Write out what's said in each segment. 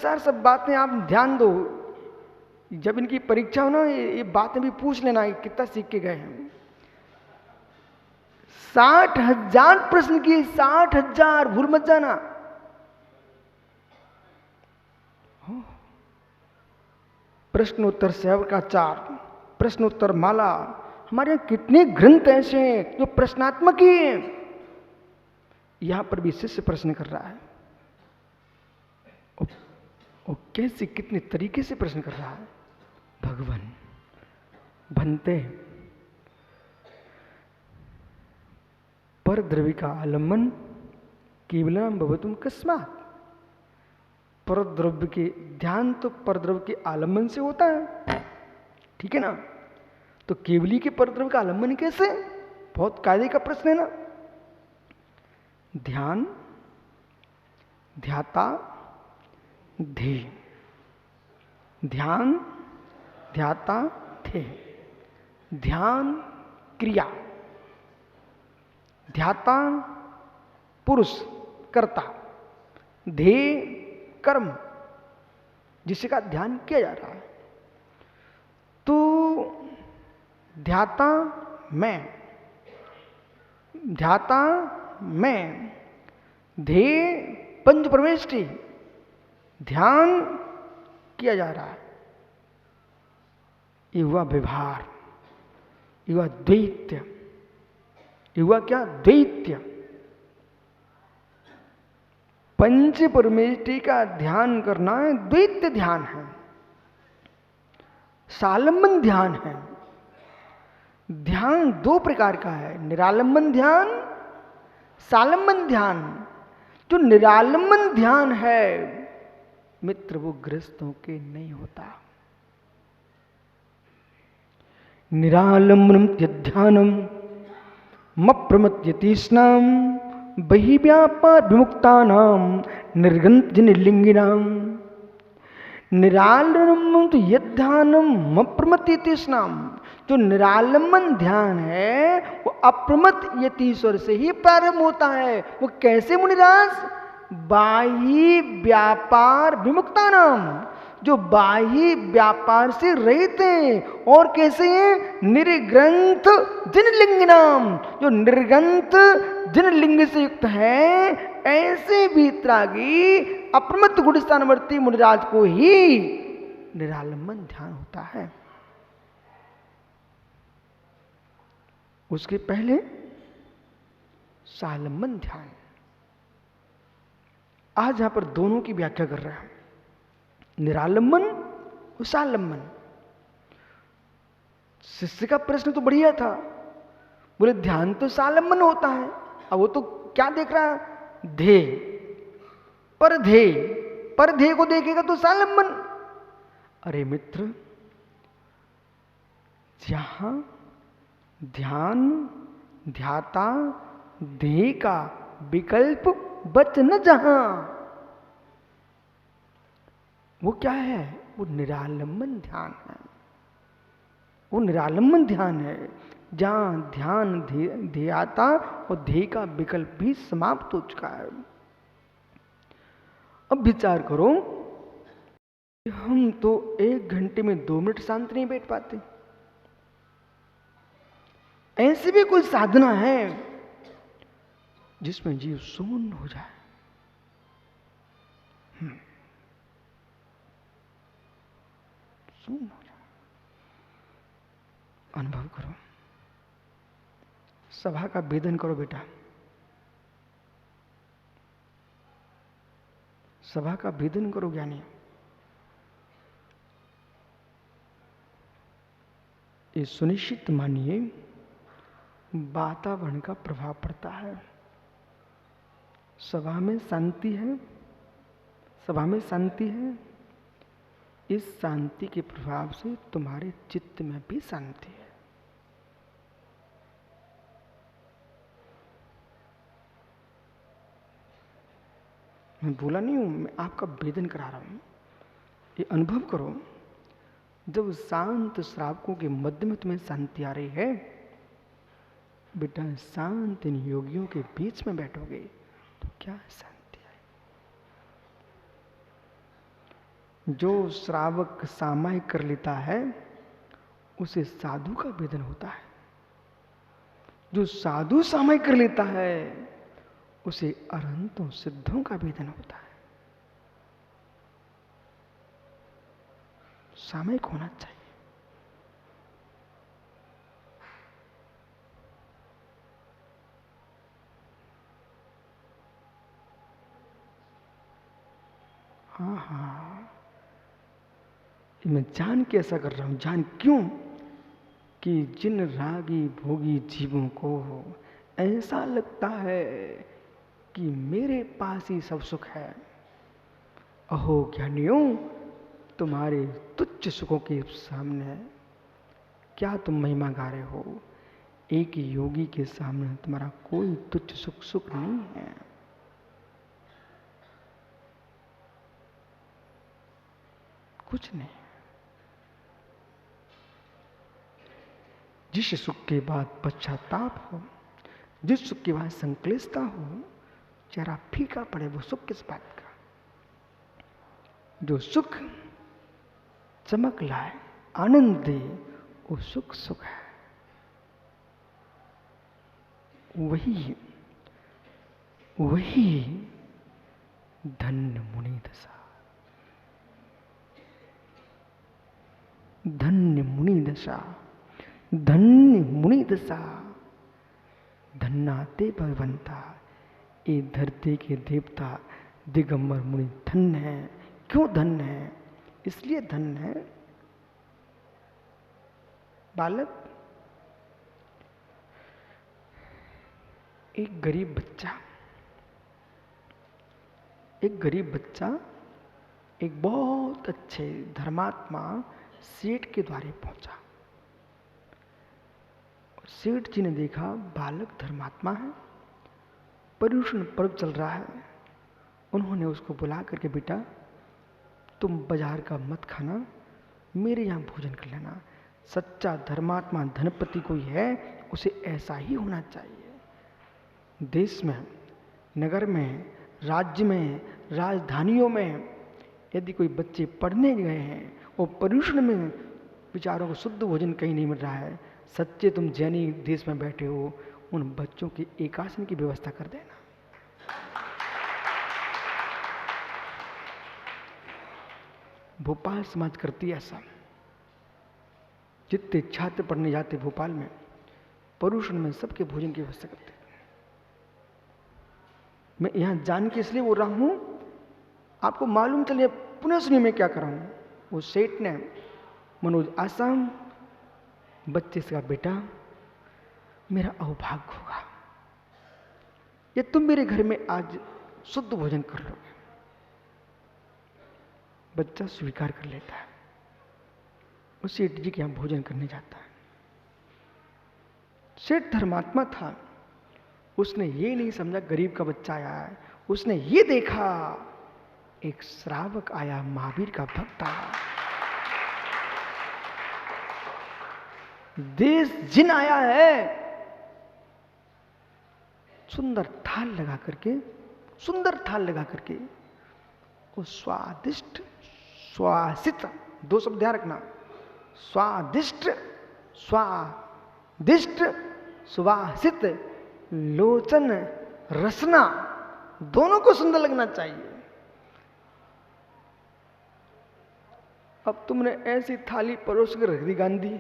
अनुसार सब बातें आप ध्यान दो। जब इनकी परीक्षा हो ना, ये बातें भी पूछ लेना कि कितना सीख के गए हैं। 60,000 प्रश्न किए, 60,000, भूल मत जाना। प्रश्नोत्तर सेवकाचार, प्रश्नोत्तर माला, हमारे यहां कितने ग्रंथ ऐसे हैं जो प्रश्नात्मक ही हैं। यहां पर भी शिष्य प्रश्न कर रहा है और कैसे कितने तरीके से प्रश्न कर रहा है। भगवान भन्ते पर द्रव्य का आलम्बन केवलम भवतुम कस्मात्। पर द्रव्य के ध्यान तो पर द्रव्य के आलम्बन से होता है, ठीक है ना। तो केवली के पर द्रव्य का आलम्बन कैसे? बहुत कायदे का प्रश्न है ना। ध्यान, ध्याता, ध्येय, ध्यान, ध्याता, ध्येय। ध्यान क्रिया, ध्याता पुरुष कर्ता, ध्येय कर्म जिसका ध्यान किया जा रहा है। तो ध्याता मैं, ध्याता मैं, ध्येय पंच प्रविष्टि, ध्यान किया जा रहा है। ये हुआ व्यवहार, ये हुआ द्वैत्य, ये हुआ क्या? द्वैत्य। पंच परमेष्टि का ध्यान करना है, द्वैत्य ध्यान है, सालंबन ध्यान है। ध्यान दो प्रकार का है, निरालंबन ध्यान, सालंबन ध्यान। जो निरालंबन ध्यान है मित्र, वो गृहस्थों के नहीं होता। निरालंबनम ध्यानम मप्रमत्यतीष्णाम बहिव्यापार विमुक्तानाम निर्गंत निर्लिंगिनाम। निरालंबन तो यध्यानम अप्रमत्यतीष्णाम, जो निरालंबन ध्यान है वो अप्रमत यतीश्वर से ही प्रारंभ होता है। वो कैसे मुनिराज? बाह्य व्यापार विमुक्तानाम, जो बाह्य व्यापार से रहित हैं। और कैसे हैं? निर्ग्रंथ जिनलिंगिनाम, जो निर्गंथ जिनलिंग से युक्त है, ऐसे वीतरागी अप्रमत्त गुण स्थानवर्ती मुनिराज को ही निरालंबन ध्यान होता है। उसके पहले सालंबन ध्यान। आज यहां पर दोनों की व्याख्या कर रहा है, निरालंबन और सालंबन। शिष्य का प्रश्न तो बढ़िया था, बोले ध्यान तो सालंबन होता है। अब वो तो क्या देख रहा है? ध्येय, पर ध्येय, पर ध्येय को देखेगा तो सालंबन। अरे मित्र, जहां ध्यान, ध्याता, ध्येय का विकल्प बच न जहां, वो क्या है? वो निरालंबन ध्यान है। वो निरालंबन ध्यान है जहां ध्यान, ध्येयता और ध्येय का विकल्प भी समाप्त हो चुका है। अब विचार करो, हम तो 1 घंटे में 2 मिनट शांत नहीं बैठ पाते। ऐसी भी कोई साधना है जिसमें जीव शून्य हो जाए? शून्य हो जाए। अनुभव करो, सभा का भेदन करो बेटा, सभा का भेदन करो ज्ञानी। ये सुनिश्चित मानिए वातावरण का प्रभाव पड़ता है। सभा में शांति है, सभा में शांति है, इस शांति के प्रभाव से तुम्हारे चित्त में भी शांति है। मैं बोला नहीं हूं, मैं आपका भेदन करा रहा हूं। ये अनुभव करो, जब शांत श्रावकों के मध्य में तुम्हें शांति आ रही है, बेटा शांत इन योगियों के बीच में बैठोगे तो क्या शांति आए। जो श्रावक सामायिक कर लेता है उसे साधु का वेदन होता है। जो साधु सामायिक कर लेता है उसे अरहंतों सिद्धों का वेदन होता है। सामायिक होना चाहिए। हाँ हाँ, मैं जान के ऐसा कर रहा हूं। जान क्यों? कि जिन रागी भोगी जीवों को ऐसा लगता है कि मेरे पास ही सब सुख है। अहो ज्ञानियों, तुम्हारे तुच्छ सुखों के सामने क्या तुम महिमा गा रहे हो? एक योगी के सामने तुम्हारा कोई तुच्छ सुख नहीं है। कुछ नहीं। जिस सुख के बाद पश्चाताप हो, जिस सुख के बाद संक्लिष्टता हो, चेहरा फीका पड़े, वो सुख किस बात का? जो सुख चमक लाए, आनंद दे, वो सुख सुख है। वही धन्य मुनि दशा। धन्य मुनि दशा, धन्य मुनि दशा। धन्नाते भगवंता, ये धरती के देवता दिगंबर मुनि धन्य है। क्यों धन्य है? इसलिए धन्य है बालक, एक गरीब बच्चा एक बहुत अच्छे धर्मात्मा सेठ के द्वारे पहुंचा। सेठ जी ने देखा बालक धर्मात्मा है, पर्युषण पर्व चल रहा है। उन्होंने उसको बुला करके, बेटा तुम बाजार का मत खाना, मेरे यहाँ भोजन कर लेना। सच्चा धर्मात्मा धनपति कोई है, उसे ऐसा ही होना चाहिए। देश में, नगर में, राज्य में, राजधानियों में यदि कोई बच्चे पढ़ने गए हैं और पर्युषण में विचारों को शुद्ध भोजन कहीं नहीं मिल रहा है, सच्चे तुम जैनी देश में बैठे हो, उन बच्चों की एकासन की व्यवस्था कर देना। भोपाल समाज करती है ऐसा। जितने छात्र पढ़ने जाते भोपाल में, पर्युषण में सबके भोजन की व्यवस्था करते। मैं यहां जान के इसलिए बोल रहा हूं, आपको मालूम चले, पुनः सुनिए मैं क्या कर रहा हूं। वो सेठ ने मनोज आसाम बच्चे से कहा, बेटा मेरा अहोभाग्य होगा ये तुम मेरे घर में आज शुद्ध भोजन कर लोगे। बच्चा स्वीकार कर लेता है, उस सेठ जी के यहां भोजन करने जाता है। सेठ धर्मात्मा था, उसने ये नहीं समझा गरीब का बच्चा आया है। उसने ये देखा एक श्रावक आया, महावीर का भक्त आया, देश जिन आया है। सुंदर थाल लगा करके वो स्वादिष्ट स्वासित, दो शब्द ध्यान रखना, स्वादिष्ट सुवासित, लोचन रसना, दोनों को सुंदर लगना चाहिए। अब तुमने ऐसी थाली परोस कर रख दी गांधी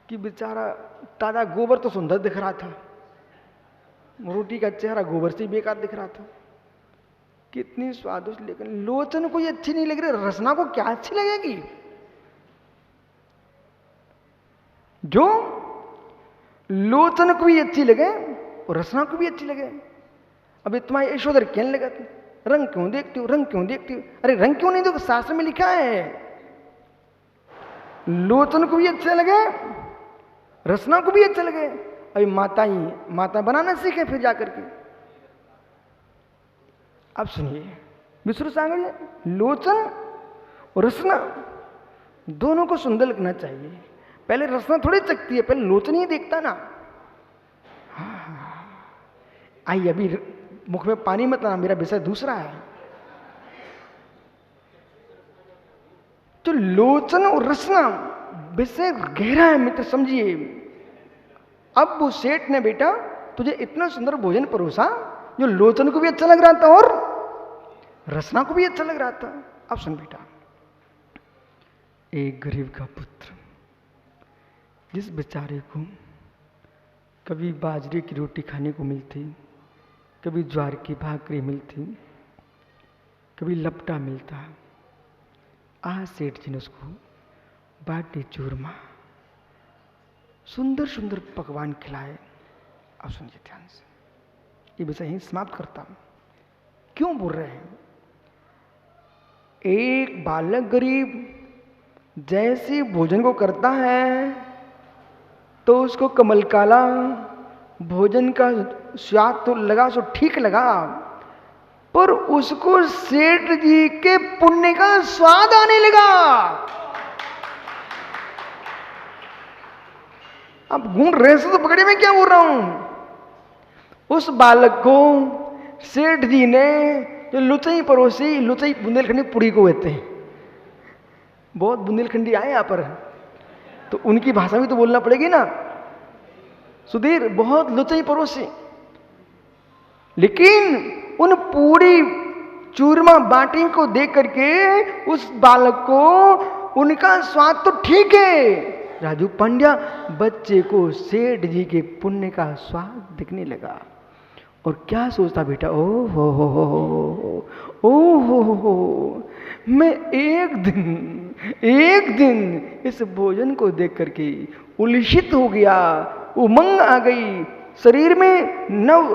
कि बेचारा ताजा गोबर तो सुंदर दिख रहा था, रोटी का चेहरा गोबर से बेकार दिख रहा था, कितनी स्वादिष्ट, लेकिन लोचन को ये अच्छी नहीं लग रही, रसना को क्या अच्छी लगेगी? जो लोचन को भी अच्छी लगे और रसना को भी अच्छी लगे। अभी तुम्हारी यशोधर कहने लगा, रंग क्यों देखती हो, रंग क्यों देखती हो? अरे रंग क्यों नहीं देखो, शास्त्र में लिखा है लोचन को भी अच्छा लगे, रसना को भी अच्छा लगे। अभी माता बनाना सीखे फिर जाकर के। अब सुनिए विष्णु सागर, लोचन और रसना दोनों को सुंदर लगना चाहिए। पहले रसना थोड़ी चखती है, पहले लोचन ही देखता ना। आई अभी मुख में पानी मत लाना, मेरा विषय दूसरा है। तो लोचन और रसना विषय गहरा है मित्र, समझिए। अब वो सेठ ने बेटा तुझे इतना सुंदर भोजन परोसा जो लोचन को भी अच्छा लग रहा था और रसना को भी अच्छा लग रहा था। अब सुन बेटा, एक गरीब का पुत्र जिस बेचारे को कभी बाजरे की रोटी खाने को मिलती, कभी ज्वार की भाकरी मिलती, कभी लपटा मिलता, आज सेठ जी ने उसको बाटी चूरमा सुंदर सुंदर पकवान खिलाए। अब सुनिए ध्यान से, ये विषय यहीं समाप्त करता हूं। क्यों बोल रहे हैं? एक बालक गरीब जैसे भोजन को करता है तो उसको कमल काला भोजन का स्वाद तो लगा, सो ठीक लगा, पर उसको सेठ जी के पुण्य का स्वाद आने लगा। अब घूम रहे से तो पकड़े, मैं क्या बोल रहा हूं। उस बालक को सेठ जी ने जो लुचई परोसी, लुचई बुंदेलखंडी पुड़ी को कहते हैं, बहुत बुंदेलखंडी आए यहां पर, तो उनकी भाषा भी तो बोलना पड़ेगी ना। सुधीर बहुत लुचई परोसी, लेकिन उन पूरी चूरमा बाटी को देख करके उस बालक को उनका स्वाद तो ठीक है, राजू पांड्या बच्चे को सेठ जी के पुण्य का स्वाद दिखने लगा। और क्या सोचता बेटा, ओ हो, मैं एक दिन इस भोजन को देख करके उल्लिसित हो गया, उमंग आ गई, शरीर में नव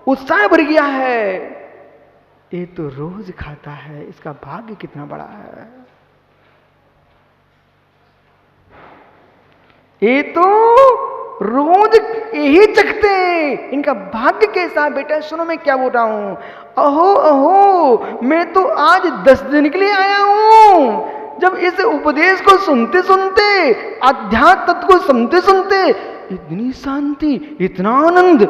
उत्साह भर गया है। ये तो रोज खाता है, इसका भाग्य कितना बड़ा है। ये तो रोज यही चखते हैं, इनका भाग्य कैसा बेटा। सुनो मैं क्या बोल रहा हूं, अहो मैं तो आज 10 दिन के लिए आया हूं। जब इस उपदेश को सुनते सुनते, अध्यात्म तत्व को सुनते इतनी शांति, इतना आनंद,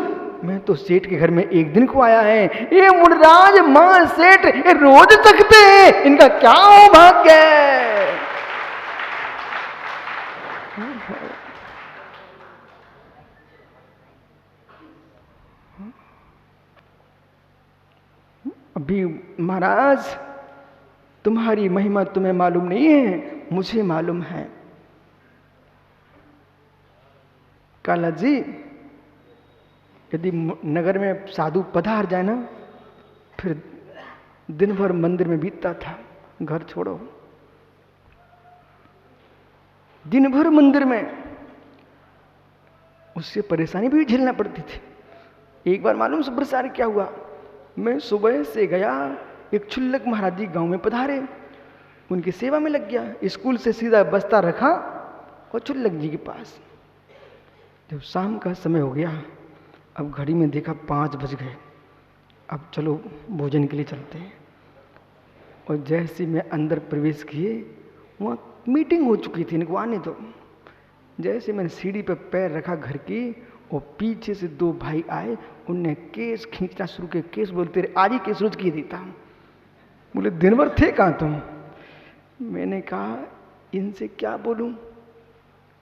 मैं तो सेठ के घर में एक दिन को आया है। ये मुनिराज मां सेठ ये रोज चखते हैं, इनका क्या भाग्य है। अभी महाराज तुम्हारी महिमा तुम्हें मालूम नहीं है, मुझे मालूम है। काला जी, यदि नगर में साधु पधार जाए ना, फिर दिन भर मंदिर में बीतता था, घर छोड़ो, दिन भर मंदिर में, उससे परेशानी भी झेलना पड़ती थी। एक बार मालूम सुब्रसार क्या हुआ, मैं सुबह से गया, एक क्षुल्लक महाराज जी गांव में पधारे, उनकी सेवा में लग गया। स्कूल से सीधा बस्ता रखा और क्षुल्लक जी के पास। जब शाम का समय हो गया, अब घड़ी में देखा 5 बज गए, अब चलो भोजन के लिए चलते हैं। और जैसे मैं अंदर प्रवेश किए, वहाँ मीटिंग हो चुकी थी, इनको आने दो। जैसे मैंने सीढ़ी पर पैर रखा घर की, और पीछे से 2 भाई आए, उनने केस खींचना शुरू किया। केस बोलते रहे, आज ही केस रोज किए देता हूँ। बोले दिन भर थे कहाँ तुम? मैंने कहा इनसे क्या बोलूं,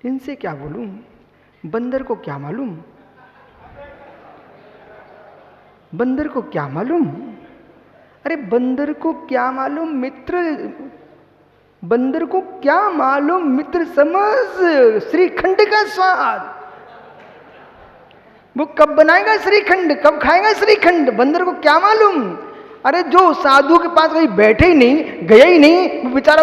इनसे क्या बोलूं, बंदर को क्या मालूम, बंदर को क्या मालूम। अरे बंदर को क्या मालूम मित्र, बंदर को क्या मालूम मित्र, समझ श्रीखंड का स्वाद। वो कब बनाएगा श्रीखंड, कब खाएगा श्रीखंड, बंदर को क्या मालूम। अरे जो साधु के पास कहीं बैठे ही नहीं, गया ही नहीं, वो बेचारा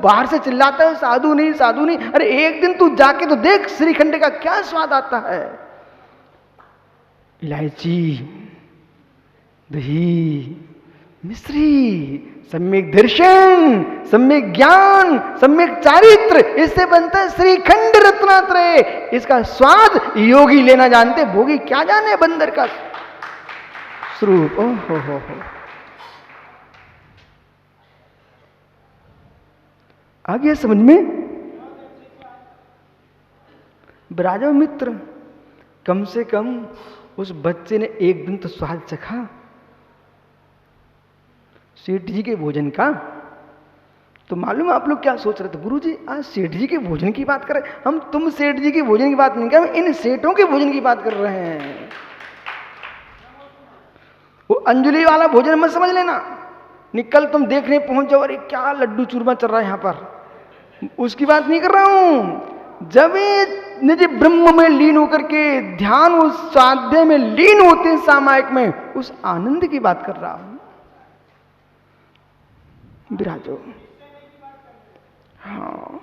बाहर से चिल्लाता है साधु नहीं साधु नहीं। अरे एक दिन तू जाके तो देख श्रीखंड का क्या स्वाद आता है। इलायची, दही, मिश्री, सम्यक दर्शन, सम्यक ज्ञान, सम्यक चारित्र, इससे बनता है श्रीखंड रत्नात्रय। इसका स्वाद योगी लेना जानते, भोगी क्या जाने बंदर का स्वरूप। ओ हो। आ गया समझ में? ब्राजो मित्र, कम से कम उस बच्चे ने एक दिन तो स्वाद चखा सेठ जी के भोजन का। तो मालूम है आप लोग क्या सोच रहे थे? गुरु जी आज सेठ जी के भोजन की बात कर रहे हैं। हम तुम सेठ जी के भोजन की बात नहीं कर रहे, इन सेठों के भोजन की बात कर रहे हैं। वो अंजलि वाला भोजन मत समझ लेना, निकल तुम देखने पहुंच जाओ, अरे क्या लड्डू चूरमा चल रहा है यहां पर, उसकी बात नहीं कर रहा हूं। जब निज ब्रह्म में लीन होकर के ध्यान उस साध्य में लीन होते हैं, सामायिक में, उस आनंद की बात कर रहा हूं। विराजो। हाँ,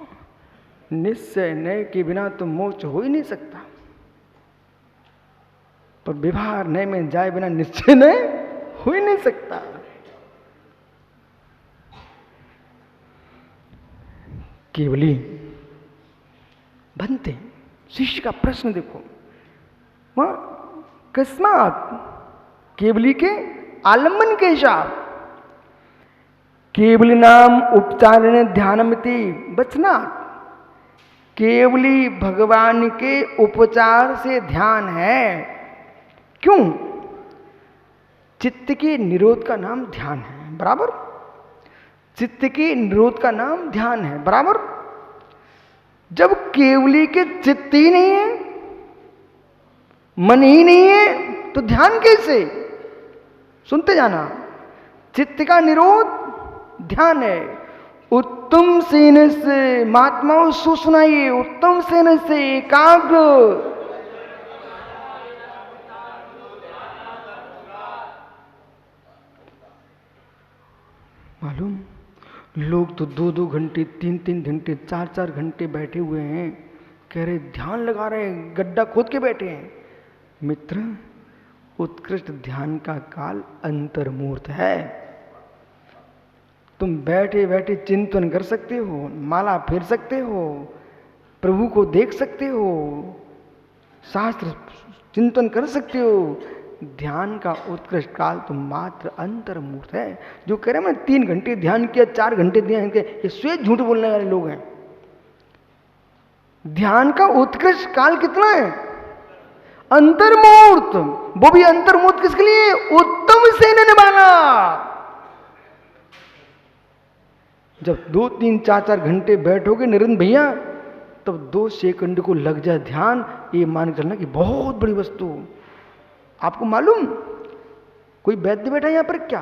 निश्चय नय के बिना तो मोक्ष हो ही नहीं सकता, पर व्यवहार नय में जाए बिना निश्चय नय हो ही नहीं सकता। केवली बनते शिष्य का प्रश्न देखो, वहां कस्मात केवली के आलम्बन के हिसाब, केवली नाम उपचारण ध्यानमिति बचना, केवली भगवान के उपचार से ध्यान है। क्यों? चित्त के निरोध का नाम ध्यान है, बराबर। चित्त के निरोध का नाम ध्यान है, बराबर। जब केवली के चित्त ही नहीं है, मन ही नहीं है, तो ध्यान कैसे? सुनते जाना, चित्त का निरोध ध्यान है। उत्तम सेन से, महात्माओं सु सुनाइए, उत्तम सेन से एकाग्र, मालूम लोग तो 2-2 घंटे, 3-3 घंटे, 4-4 घंटे बैठे हुए हैं, कह रहे ध्यान लगा रहे हैं, गड्ढा खोद के बैठे हैं। मित्र, उत्कृष्ट ध्यान का काल अंतर्मुहूर्त है। तुम बैठे बैठे चिंतन कर सकते हो, माला फेर सकते हो, प्रभु को देख सकते हो, शास्त्र चिंतन कर सकते हो। ध्यान का उत्कृष्ट काल तो मात्र अंतर्मुहूर्त है। जो कह रहे हैं ना 3 घंटे ध्यान किया, 4 घंटे ध्यान किया, ये श्वेत झूठ बोलने वाले लोग हैं। ध्यान का उत्कृष्ट काल कितना है? अंतर्मुहूर्त। वो भी अंतर्मुहूर्त किसके लिए? उत्तम सेनन वाला। जब 2, 3, 4 घंटे बैठोगे नरेंद्र भैया, तब 2 सेकंड को लग जाए ध्यान, ये मान के चलना कि बहुत बड़ी वस्तु। आपको मालूम कोई वैद्य बैठा यहां पर क्या?